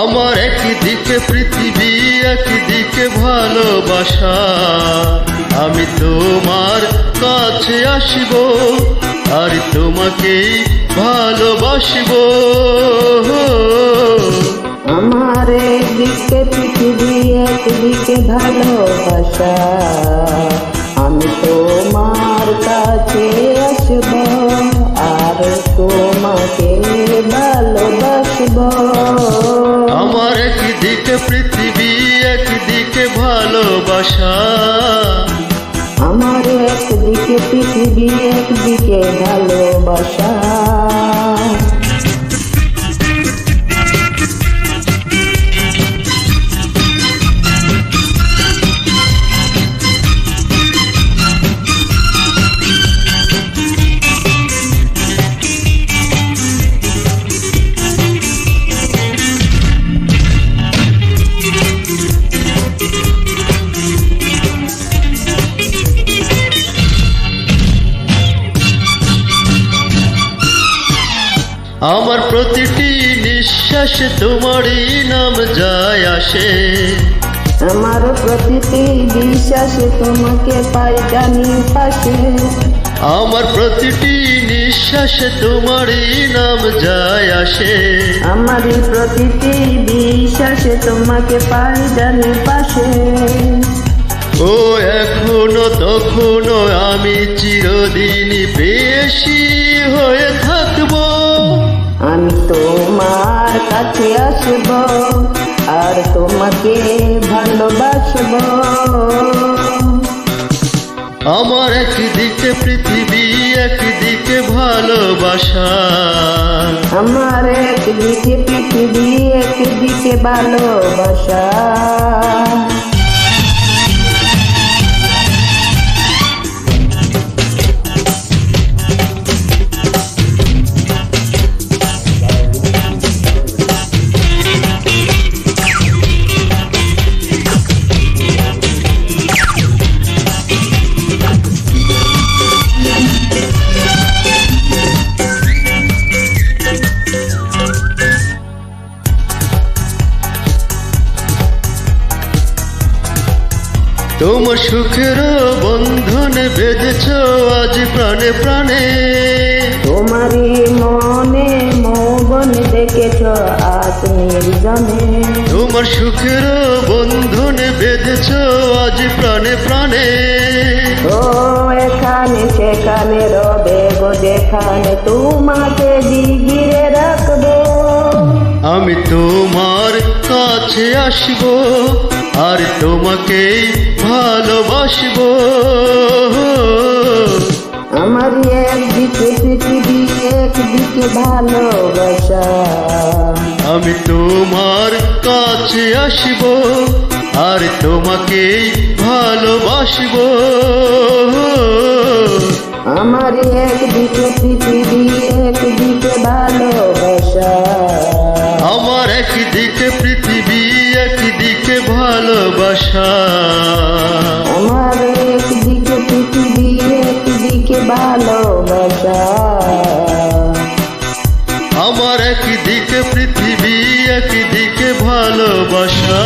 আমার একদিকে পৃথিবী একদিকে ভালোবাসা, আমি তোমার কাছে আসব আর তোমাকেই ভালোবাসবো। আমার একদিকে পৃথিবী একদিকে ভালোবাসা, আমি তোমার কাছে আসব আর তোমাকে ভালোবাসবো। আমার একদিকে পৃথিবী একদিকে ভালোবাসা, আমার একদিকে পৃথিবী একদিকে ভালোবাসা। আমার প্রতিটি নিঃশ্বাস তোমারই নাম যায় আসে, আমার প্রতিটি বিশ্বাসে তোমাকে পাই জানি পাশে। আমার প্রতিটি নিঃশ্বাস তোমারই নাম যায় আসে, আমার প্রতিটি বিশ্বাসে তোমাকে পাই জানি পাশে। ও এখনো তখনো আমি চিরদিনই বেশি হয়ে থাকবো। আমি তোমার কাছে আসব আর তোমাকে ভালোবাসবো। আমার একদিকে পৃথিবী একদিকে ভালোবাসা, আমার একদিকে পৃথিবী একদিকে ভালোবাসা। তোমার সুখের বন্ধন বেঁধেছ আজ প্রাণে প্রাণে, তোমারই মনে মৌবন দেখেছ আজ নির্জনে। তোমার সুখের বন্ধন বেঁধেছ আজ প্রাণে প্রাণে। ও এখানে সেখানে রবে গো যেখানে তোমাকে ঘিরে রাখবো। আমি তোমার কাছে আসব আর তোমাকেই ভালোবাসবো। আমার একদিকে পৃথিবী একদিকে ভালোবাসা, আমি তোমার কাছে আসব আর তোমাকেই ভালোবাসবো। আমার একদিকে পৃথিবী একদিকে ভালোবাসা, আমার একদিকে পৃথিবী একদিকে ভালোবাসা, আমার একদিকে পৃথিবী একদিকে ভালোবাসা, আমার একদিকে পৃথিবী একদিকে ভালোবাসা।